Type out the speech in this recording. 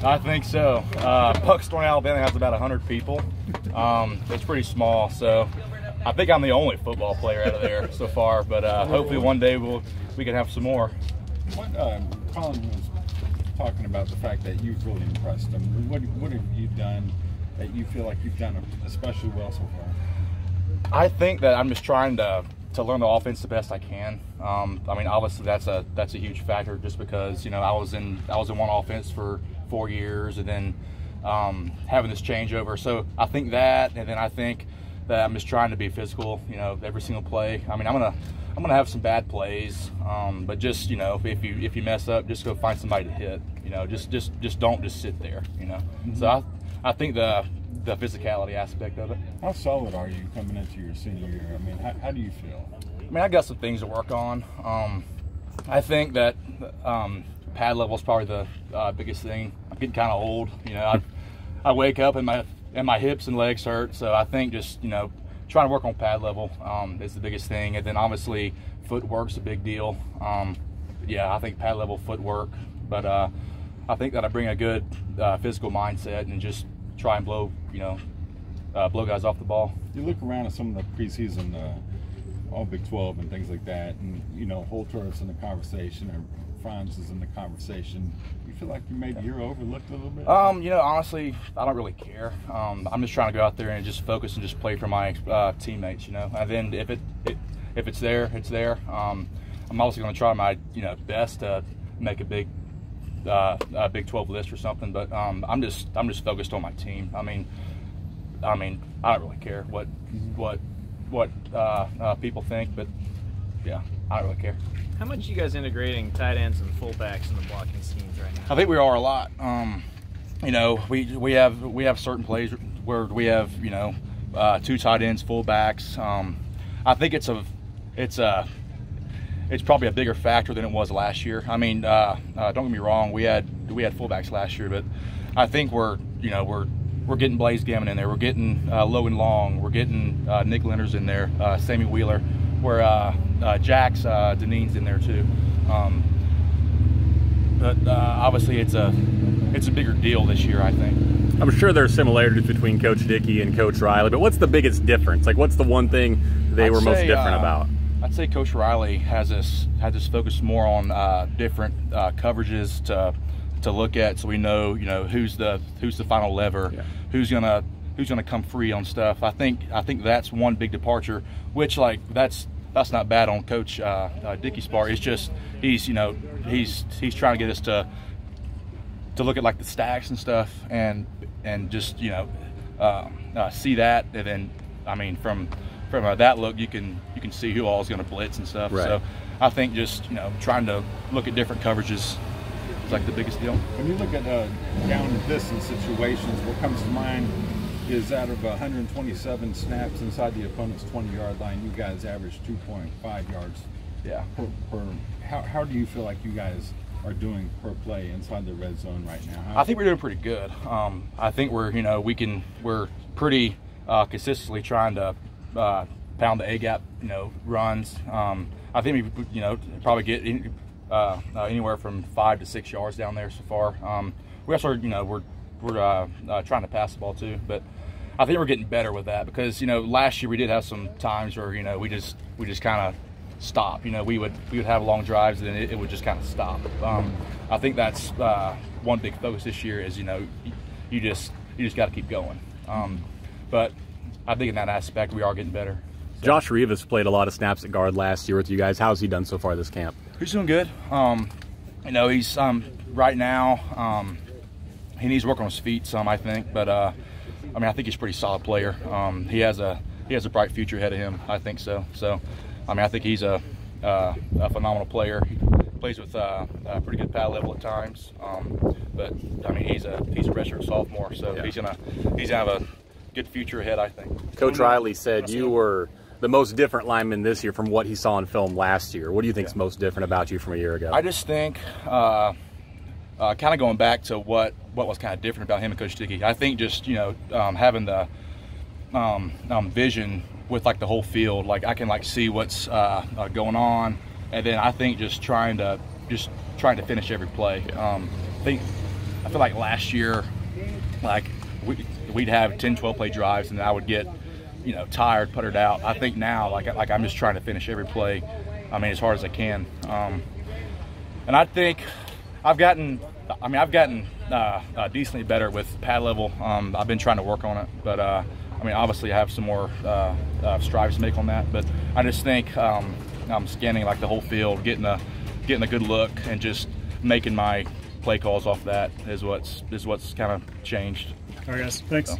I think so. Buckthorn, Alabama has about 100 people. It's pretty small, so I think I'm the only football player out of there so far. But hopefully one day we can have some more. Colin was talking about the fact that you've really impressed him. What have you done that you feel like you've done especially well so far? I think that I'm just trying to learn the offense the best I can. I mean, obviously that's a huge factor, just because I was in one offense for 4 years, and then having this changeover. So I think that, and then I think that I'm just trying to be physical. Every single play. I mean, I'm gonna have some bad plays, but just if you mess up, just go find somebody to hit. Just don't just sit there. Mm-hmm. So I think the physicality aspect of it. How solid are you coming into your senior year? I mean, how do you feel? I mean, I got some things to work on. I think that pad level is probably the biggest thing. I'm getting kind of old. I wake up and my hips and legs hurt. So I think just trying to work on pad level is the biggest thing, and then obviously footwork's a big deal. Yeah, I think pad level, footwork, but I think that I bring a good physical mindset and just try and blow guys off the ball. You look around at some of the preseason, all Big 12 and things like that, and Holtorf's in the conversation, or Franz is in the conversation. You feel like you're overlooked a little bit? Honestly, I don't really care. I'm just trying to go out there and just focus and just play for my teammates. And then if it's there, it's there. I'm obviously going to try my best to make a Big 12 list or something, but I'm just focused on my team. I mean, I don't really care what people think, but yeah, I don't really care. How much are you guys integrating tight ends and fullbacks in the blocking schemes right now? I think we are a lot. We have certain plays where we have 2 tight ends, fullbacks. I think it's probably a bigger factor than it was last year. I mean, don't get me wrong, we had fullbacks last year, but I think we're getting Blaze Gammon in there, we're getting Logan Long, we're getting Nick Lenders in there, Sammy Wheeler, where Jax Deneen's in there too. But obviously it's a bigger deal this year, I think. I'm sure there are similarities between Coach Dickey and Coach Riley, but what's the biggest difference? Like, what's the one thing they were most different about? I'd say Coach Riley has us focus more on different coverages to look at, so we know who's the final lever, yeah, who's gonna come free on stuff. I think that's one big departure, which that's not bad on Coach Dickey's part. It's just he's trying to get us to look at the stacks and stuff and just see that, and then I mean from that look you can see who all is going to blitz and stuff. Right. So I think just trying to look at different coverages is the biggest deal. When you look at down and distance situations, what comes to mind is out of 127 snaps inside the opponent's 20-yard line, you guys average 2.5 yards. Yeah. Per how do you feel like you guys are doing per play inside the red zone right now? I think we're doing pretty good. I think we're pretty consistently trying to pound the A-gap runs. I think we probably get anywhere from 5 to 6 yards down there so far. We also we're trying to pass the ball too, but I think we're getting better with that, because last year we did have some times where we just kind of stop. We would have long drives and then it would just kind of stop. I think that's one big focus this year is you just got to keep going. But I think in that aspect we are getting better. So. Josh Rivas played a lot of snaps at guard last year with you guys. How's he done so far this camp? He's doing good. He's right now. He needs to work on his feet some, I think, but I think he's a pretty solid player. He has a bright future ahead of him, I think so. So, I think he's a phenomenal player. He plays with a pretty good pad level at times, but he's a redshirt sophomore, so yeah, he's gonna have a good future ahead, I think. Coach Riley said you were the most different lineman this year from what he saw in film last year. What do you think is most different about you from a year ago? I just think, kind of going back to what was kind of different about him and Coach Dickey, I think just having the vision with the whole field, I can see what's going on, and then I think just trying to finish every play. I I feel like last year, like we'd have 10, 12 play drives, and I would get, you know, tired, puttered out. I think now, like I'm just trying to finish every play, I mean, as hard as I can. And I think I've gotten decently better with pad level. I've been trying to work on it, but I mean, obviously I have some more strides to make on that. But I just think I'm scanning like the whole field, getting a good look, and just making my play calls off that is what's kind of changed. All right, guys. Thanks. So.